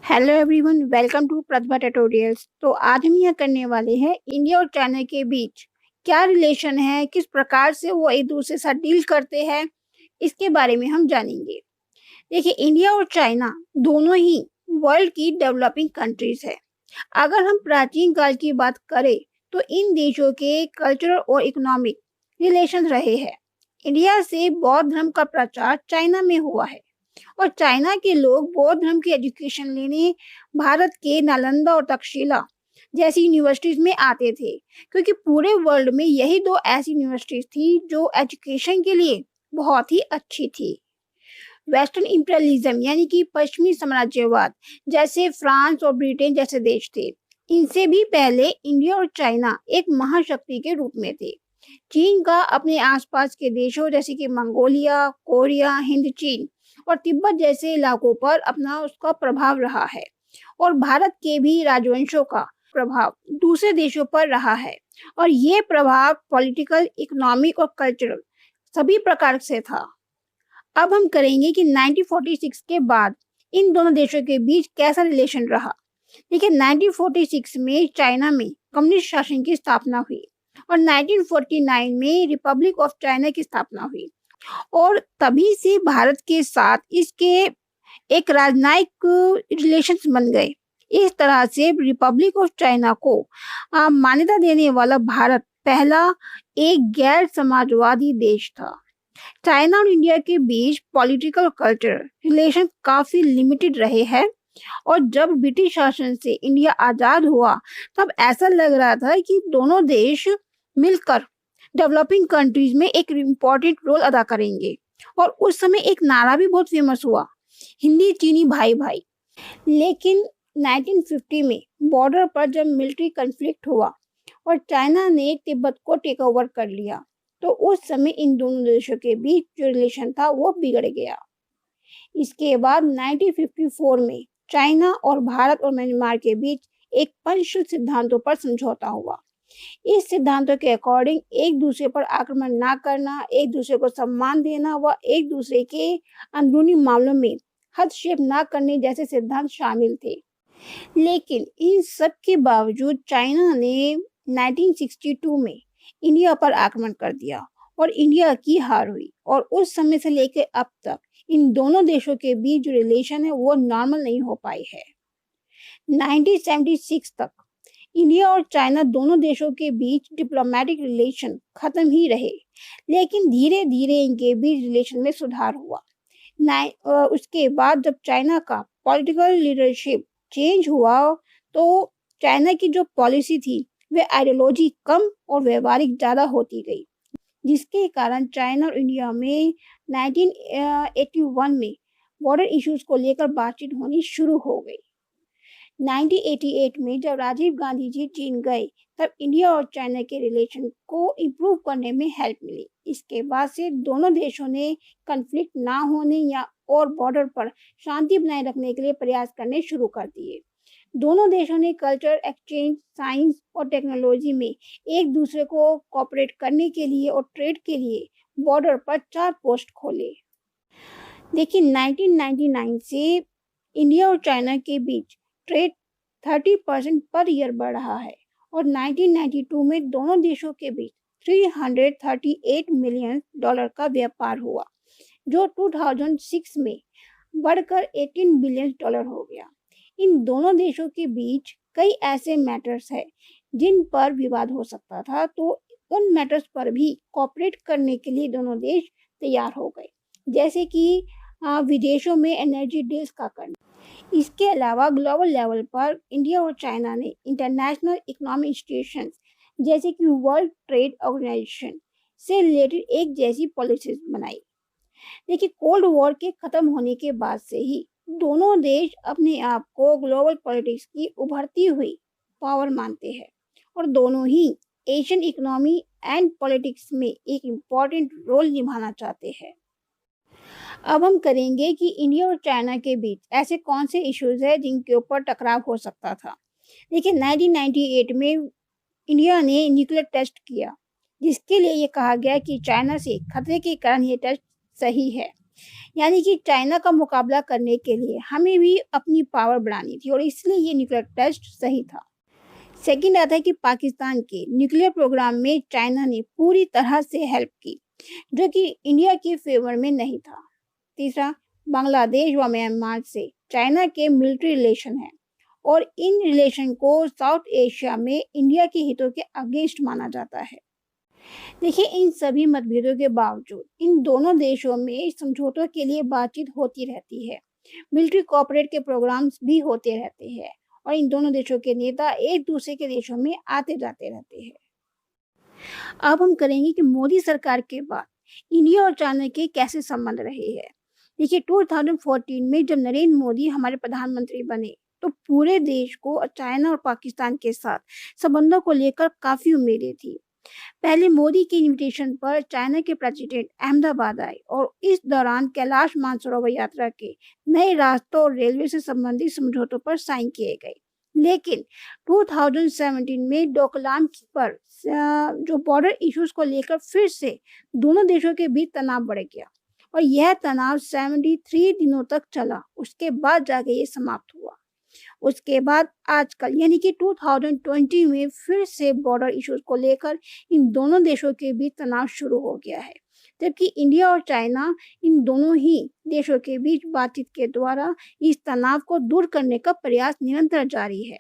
Hello everyone, welcome to Pratibha tutorials. तो आज हम यह करने वाले हैं इंडिया और चाइना के बीच क्या रिलेशन है, किस प्रकार से वो एक दूसरे से डील करते हैं, इसके बारे में हम जानेंगे। देखिए, इंडिया और चाइना दोनों ही वर्ल्ड की डेवलपिंग कंट्रीज है। अगर हम प्राचीन काल की बात करें तो इन देशों के कल्चरल और इकोनॉमिक रिलेशन रहे हैं। इंडिया से बौद्ध धर्म का प्रचार चाइना में हुआ है और चाइना के लोग बौद्ध धर्म की एजुकेशन लेने भारत के नालंदा और तक्षशिला जैसी यूनिवर्सिटीज में आते थे, क्योंकि पूरे वर्ल्ड में यही दो ऐसी यूनिवर्सिटीज थी जो एजुकेशन के लिए बहुत ही अच्छी थी। वेस्टर्न इंपीरियलिज्म यानी कि पश्चिमी साम्राज्यवाद, जैसे फ्रांस और ब्रिटेन जैसे देश थे, इनसे भी पहले इंडिया और चाइना एक महाशक्ति के रूप में थे। चीन का अपने आसपास के देशों जैसे कि मंगोलिया, कोरिया, हिंद चीन और तिब्बत जैसे इलाकों पर अपना उसका प्रभाव रहा है, और भारत के भी राजवंशों का प्रभाव दूसरे देशों पर रहा है, और ये प्रभाव पॉलिटिकल, इकोनॉमिक और कल्चरल सभी प्रकार से था। अब हम करेंगे कि 1946 के बाद इन दोनों देशों के बीच कैसा रिलेशन रहा। देखिए, 1946 में चाइना में कम्युनिस्ट शासन की स्थापना हुई और 1949 में रिपब्लिक ऑफ चाइना की स्थापना हुई, और तभी से भारत के साथ इसके एक राजनयिक रिलेशंस बन गए। इस तरह से रिपब्लिक ऑफ चाइना को मान्यता देने वाला भारत पहला एक गैर समाजवादी देश था। चाइना और इंडिया के बीच पॉलिटिकल कल्चरल रिलेशन काफी लिमिटेड रहे हैं, और जब ब्रिटिश शासन से इंडिया आजाद हुआ तब ऐसा लग रहा था कि दोनों देश मिलकर डेवलपिंग कंट्रीज में एक इम्पोर्टेंट रोल अदा करेंगे। और उस समय एक नारा भी बहुत फेमस हुआ, हिंदी चीनी भाई भाई। लेकिन 1950 में बॉर्डर पर जब मिलिट्री कन्फ्लिक्ट हुआ और चाइना ने तिब्बत को टेक ओवर कर लिया, तो उस समय इन दोनों देशों के बीच जो रिलेशन था वो बिगड़ गया। इसके बाद 1954 में चाइना और भारत और म्यांमार के बीच एक पंचशील सिद्धांतों पर समझौता हुआ। इस सिद्धांतों के अकॉर्डिंग एक दूसरे पर आक्रमण ना करना, एक दूसरे को सम्मान देना व एक दूसरे के अंदरूनी मामलों में हस्तक्षेप ना करने जैसे सिद्धांत शामिल थे। लेकिन इन सब के बावजूद चाइना ने 1962 में इंडिया पर आक्रमण कर दिया और इंडिया की हार हुई, और उस समय से लेकर अब तक इन दोनों देशों के बीच जो रिलेशन है वो नॉर्मल नहीं हो पाई है। 1976 तक इंडिया और चाइना दोनों देशों के बीच डिप्लोमेटिक रिलेशन खत्म ही रहे, लेकिन धीरे धीरे इनके बीच रिलेशन में सुधार हुआ। उसके बाद जब चाइना का पॉलिटिकल लीडरशिप चेंज हुआ तो चाइना की जो पॉलिसी थी वे आइडियोलॉजी कम और व्यवहारिक ज्यादा होती गई, जिसके कारण चाइना और इंडिया में 1981 में बॉर्डर इश्यूज को लेकर बातचीत होनी शुरू हो गई। 1988 में जब राजीव गांधी जी चीन गए तब इंडिया और चाइना के रिलेशन को इम्प्रूव करने में हेल्प मिली। इसके बाद से दोनों देशों ने कन्फ्लिक्ट ना होने या और बॉर्डर पर शांति बनाए रखने के लिए प्रयास करने शुरू कर दिए। दोनों देशों ने कल्चर एक्सचेंज, साइंस और टेक्नोलॉजी में एक दूसरे को कोऑपरेट करने के लिए और ट्रेड के लिए बॉर्डर पर 4 पोस्ट खोले। देखिए, 1999 से इंडिया और चाइना के बीच ट्रेड 30% पर ईयर बढ़ रहा है, और 1992 में दोनों देशों के बीच $338 मिलियन का व्यापार हुआ, जो 2006 में बढ़कर $18 बिलियन हो गया। इन दोनों देशों के बीच कई ऐसे मैटर्स हैं जिन पर विवाद हो सकता था, तो उन मैटर्स पर भी कोऑपरेट करने के लिए दोनों देश तैयार हो गए, जैसे कि विदेशों में एनर्जी डील्स का करना। इसके अलावा ग्लोबल लेवल पर इंडिया और चाइना ने इंटरनेशनल इकोनॉमिक इंस्टीट्यूशंस जैसे कि वर्ल्ड ट्रेड ऑर्गेनाइजेशन से रिलेटेड एक जैसी पॉलिसीज बनाई। देखिए, कोल्ड वॉर के खत्म होने के बाद से ही दोनों देश अपने आप को ग्लोबल पॉलिटिक्स की उभरती हुई पावर मानते हैं, और दोनों ही एशियन इकोनॉमी एंड पॉलिटिक्स में एक इम्पॉर्टेंट रोल निभाना चाहते हैं। अब हम करेंगे कि इंडिया और चाइना के बीच ऐसे कौन से इश्यूज है जिनके ऊपर टकराव हो सकता था। देखिए, 1998 में इंडिया ने न्यूक्लियर टेस्ट किया, जिसके लिए ये कहा गया कि चाइना से खतरे के कारण ये टेस्ट सही है। यानी कि चाइना का मुकाबला करने के लिए हमें भी अपनी पावर बढ़ानी थी और इसलिए ये न्यूक्लियर टेस्ट सही था। सेकंड आता है कि पाकिस्तान के न्यूक्लियर प्रोग्राम में चाइना ने पूरी तरह से हेल्प की, जो कि इंडिया के फेवर में नहीं था। तीसरा, बांग्लादेश व म्यांमार से चाइना के मिलिट्री रिलेशन है और इन रिलेशन को साउथ एशिया में इंडिया के हितों के अगेंस्ट माना जाता है। देखिए, इन सभी मतभेदों के बावजूद इन दोनों देशों में समझौतों के लिए बातचीत होती रहती है, मिलिट्री कोऑपरेट के प्रोग्राम्स भी होते रहते हैं और इन दोनों देशों के नेता एक दूसरे के देशों में आते जाते रहते हैं। अब हम करेंगे कि मोदी सरकार के बाद इंडिया और चाइना के कैसे संबंध रहे हैं। देखिए, 2014 में जब नरेंद्र मोदी हमारे प्रधानमंत्री बने तो पूरे देश को चाइना और पाकिस्तान के साथ संबंधों को लेकर काफी उम्मीदें थी। पहले मोदी के इनविटेशन पर चाइना के प्रेसिडेंट अहमदाबाद आए और इस दौरान कैलाश मानसरोवर यात्रा के नए रास्तों और रेलवे से संबंधित समझौतों पर साइन किए गए। लेकिन 2017 में डोकलाम पर जो बॉर्डर इश्यूज को लेकर फिर से दोनों देशों के बीच तनाव बढ़ गया और यह तनाव 73 दिनों तक चला। उसके बाद जाके ये समाप्त हुआ। उसके बाद आजकल यानी कि 2020 में फिर से बॉर्डर इश्यूज को लेकर इन दोनों देशों के बीच तनाव शुरू हो गया है, जबकि इंडिया और चाइना इन दोनों ही देशों के बीच बातचीत के द्वारा इस तनाव को दूर करने का प्रयास निरंतर जारी है।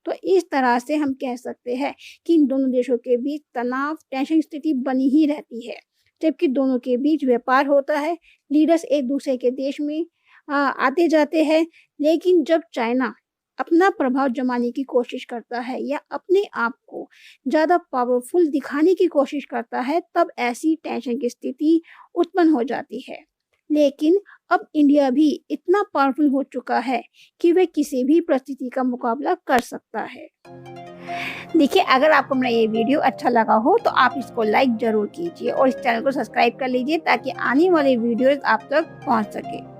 तो इस तरह से हम कह सकते हैं कि इन दोनों देशों के बीच तनाव टेंशन स्थिति बनी ही रहती है, जबकि दोनों के बीच व्यापार होता है, लीडर्स एक दूसरे के देश में आते जाते हैं। लेकिन जब चाइना अपना प्रभाव जमाने की कोशिश करता है या अपने आप को ज़्यादा पावरफुल दिखाने की कोशिश करता है, तब ऐसी टेंशन की स्थिति उत्पन्न हो जाती है। लेकिन अब इंडिया भी इतना पावरफुल हो चुका है कि वह किसी भी परिस्थिति का मुकाबला कर सकता है। देखिए, अगर आपको मेरा ये वीडियो अच्छा लगा हो तो आप इसको लाइक जरूर कीजिए और इस चैनल को सब्सक्राइब कर लीजिए ताकि आने वाले वीडियोस आप तक पहुंच सके।